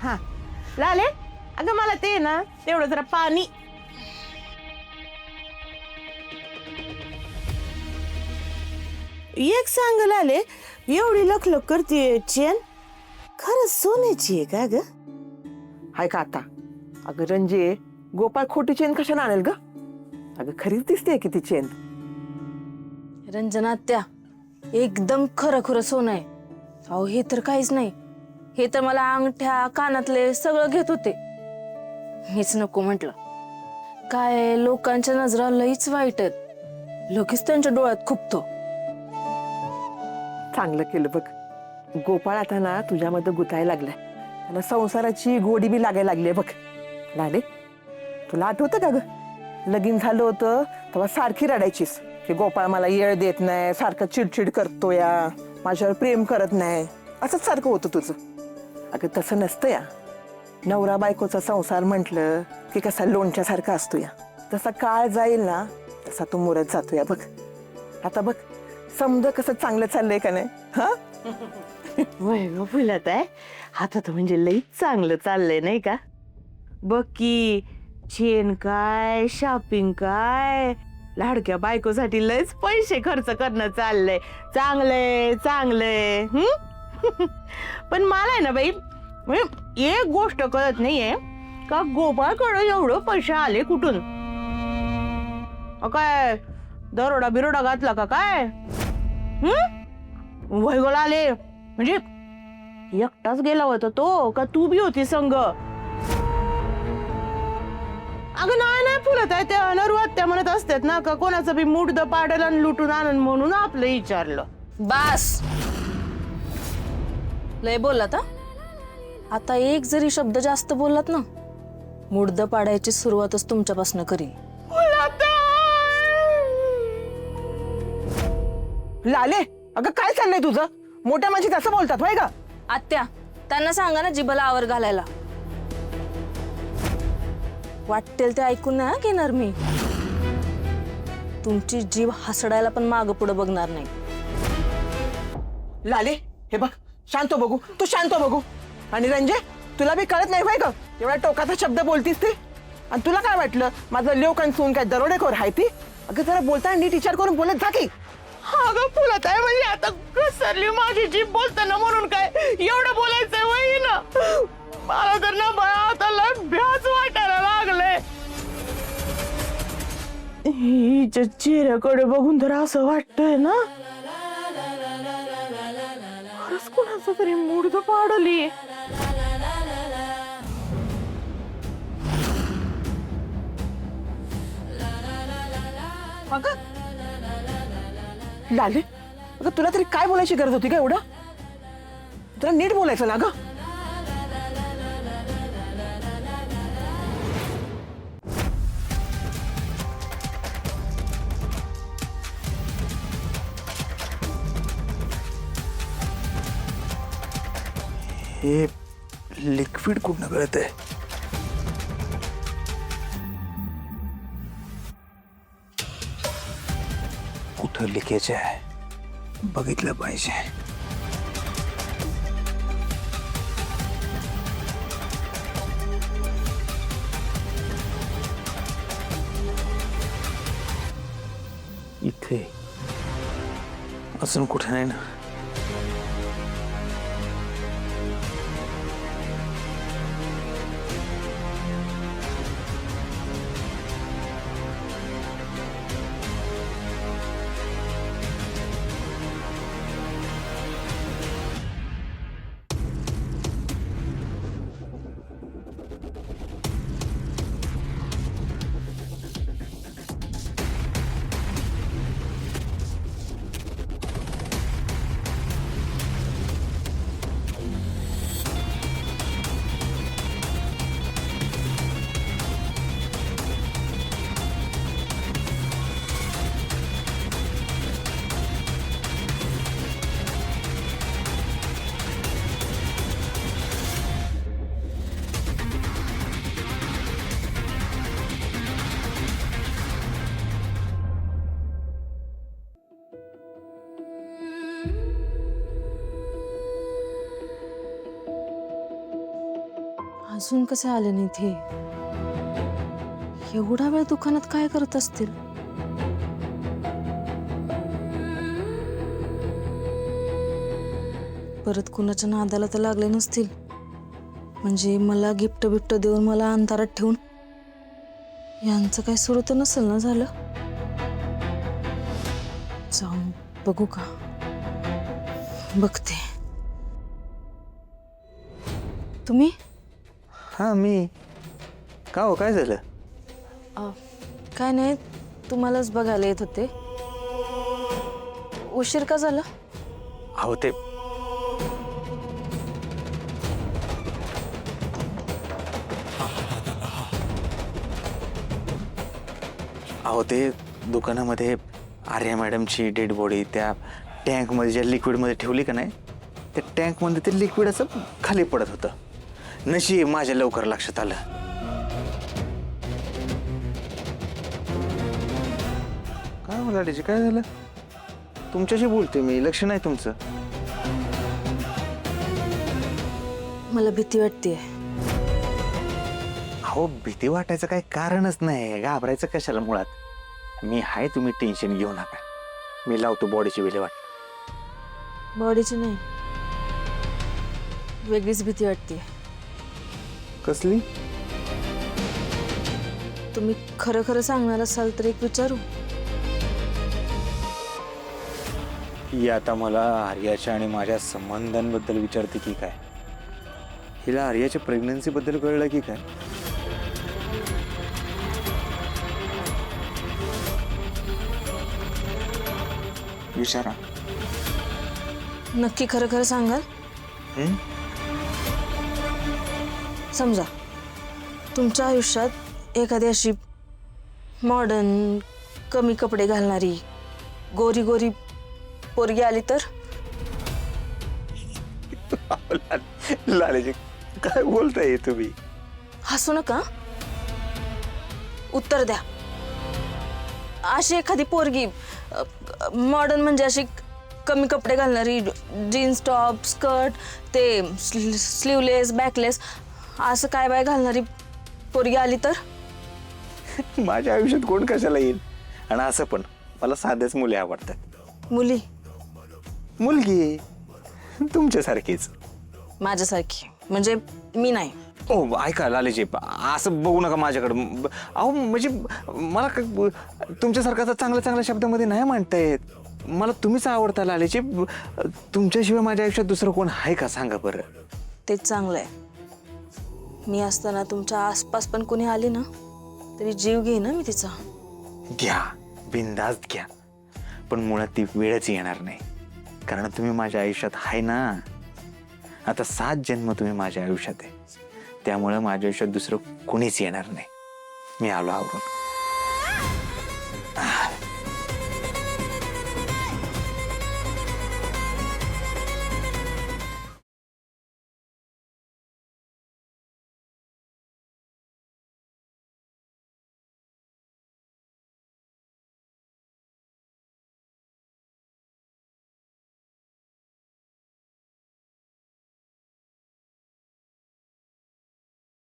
हा लाले, अगं मला ते ना तेवढं जरा पाणी. एक सांग लाले, एवढी लखलख करते चेन खरंच सोन्याची आहे का ग? हाय का आता? अगं रंजे, गोपाळ खोटी चेन कशाने आणेल ग? अगं खरीच दिसते की ती चेन. रंजना आत्या, एकदम खरं खरं सोनं आहे. अहो हे तर काहीच नाही. हे तर मला अंगठ्या कानातले सगळं घेत होते. मीच नको म्हटलं. काय लोकांच्या नजरा लईच वाईट आहेत. लगेच त्यांच्या डोळ्यात खुपतो. चांगलं केलं बघ. गोपाळ आता ना तुझ्यामध्ये गुतायला लागलाय. त्याला संसाराची गोडी बी लागायला लागली बघ. लाले, तुला आठवतं का ग? लगीन झालं होतं तेव्हा सारखी रडायचीस की गोपाळ मला येळ देत नाही, सारखं चिडचिड करतो या, माझ्यावर प्रेम करत नाही, असंच सारखं होतं तुझं. अगं तसं नसतं या. नवरा बायकोचा संसार म्हटलं की कसा लोणच्यासारखा असतो या. जसा काळ जाईल ना तसा तो मुरत जातो या बघ. आता बघ समजा कसं चांगलं चाललंय का नाही? हा वय ग फुलत आहे, आता तर म्हणजे लई चांगलं चाललंय नाही का? बघ की चेन काय, शॉपिंग काय, लाडक्या बायकोसाठी लयच पैसे खर्च करणं चाललंय. चांगलंय चांगलंय. पण मला आहे ना बाई, म्हणजे एक गोष्ट कळत नाहीये का गोपाळकडे एवढं पैसे आले कुठून? काय दरोडा बिरोडा घातला का काय? वैगोला आले म्हणजे एकटाच गेला होता तो का तू बी होती संग? अगं नाही फुलत आहे, त्या अनर्वात म्हणत असतात ना का कोणाचं बी मुडद पाडल आणि लुटून आणन म्हणून आपलं विचारलं. बास, लय बोललात. आता एक जरी शब्द जास्त बोललात ना, मुडद पाडायची सुरुवातच तुमच्यापासून करीन. लाले, अगं काय चाललंय तुझं? मोठ्या माणशी तसं बोलतात होय का? आत्या, त्यांना सांगा ना जिभेला आवर घालायला. वाटेल ते ऐकून नाही घेणार मी. तुमची जीभ हसडायला पण मागं पुढं बघणार नाही. लाले, हे बघ, शांत बघू, तू शांत बघू. आणि रंजे, तुला बी कळत नाही होय का एवढा टोकाचा शब्द बोलतीस ते? आणि तुला काय वाटलं माझं लोकांन सून काय दरोडेखोर आहे ती? अगं जरा बोलताना नीट विचार करून बोलत जा की. अगं फुलत आहे म्हणजे आता घसरली माझी जीभ बोलताना म्हणून काय एवढं बोलायचंय वय ना? मला तर ना बळा आता लय भ्याच वाटायला लागलंय. हिच्या चेहऱ्याकडे बघून तर असं वाटतंय ना खरंच कोणाचं तरी मुडद पाडली. अगं लाले, अगं तुला तरी काय बोलायची गरज होती का एवढं? तुला नीट बोलायचं ना ग. हे लिक्विड कुठनं कळत आहे? कुठं लिकेज आहे बघितलं पाहिजे. इथे अजून कुठे नाही ना? अजून कसे आले नाही ते? एवढा वेळ दुकानात काय करत असतील? परत कुणाच्या नादाला तर लागले नसतील, म्हणजे मला गिफ्ट बिफ्ट देऊन मला अंधारात ठेवून यांचं काय सुरू तर नसेल ना झालं? जाऊन बघू का? बघते. तुम्ही? हा मी. का हो, काय झालं? काय नाही, तुम्हालाच बघायला येत होते. उशीर का झाला? अहो ते दुकानामध्ये आर्या मॅडमची डेड बॉडी त्या टँकमध्ये ज्या लिक्विडमध्ये ठेवली का नाही, त्या टँकमध्ये ते लिक्विड असं खाली पडत होतं. नशीब माझ्या लवकर लक्षात आलं. काय मला काय झालं? तुमच्याशी बोलते मी, लक्ष नाही तुमचं. मला भीती वाटतेय. अहो भीती वाटायचं काही कारणच नाही, घाबरायचं कशाला मुळात. मी आहे, तुम्ही टेन्शन घेऊ नका. मी लावतो बॉडीची विल्हेवाट. बॉडीची नाही, वेगळीच भीती वाटते. कसली? तुम्ही खरं खरं सांगणार असाल तर एक विचारू? ही आता मला आर्याच्या आणि माझ्या संबंधांबद्दल विचारते की काय? हिला आर्याच्या प्रेग्नन्सी बद्दल कळलं की काय? विचारा. नक्की खरं खरं सांगाल? समजा तुमच्या आयुष्यात एखादी अशी मॉडर्न, कमी कपडे घालणारी, गोरी गोरी पोरगी आली तर? लालेजी काय बोलताय तुम्ही? हसू नका, उत्तर द्या. अशी एखादी पोरगी मॉडर्न, म्हणजे अशी कमी कपडे घालणारी, जीन्स टॉप, स्कर्ट, ते स्लीवलेस, बॅकलेस, असं काय बाय घालणारी पोरगी आली तर? माझ्या आयुष्यात कोण कशाला येईल? आणि असं पण मला साध्याच मुली आवडतात. मुली? मुलगी तुमच्यासारखीच. माझ्यासारखी म्हणजे मी नाही. ओ ऐका लालेजी, असं बघू नका माझ्याकडं. अहो म्हणजे मला तुमच्यासारखं आता चांगल्या चांगल्या शब्दामध्ये नाही म्हणता येत. मला तुम्हीच आवडता लालेजी. तुमच्याशिवाय माझ्या आयुष्यात दुसरं कोण आहे का सांगा बरं? तेच चांगलं आहे. मी असताना तुमच्या आसपास पण कोणी आली ना तरी जीव घे ना मी तिचा. घ्या, बिनधास्त घ्या, पण मुळात ती वेळच येणार नाही, कारण तुम्ही माझ्या आयुष्यात आहे ना. आता 7 जन्म तुम्ही माझ्या आयुष्यात आहे, त्यामुळे माझ्या आयुष्यात दुसरं कोणीच येणार नाही. मी आलो आवरून.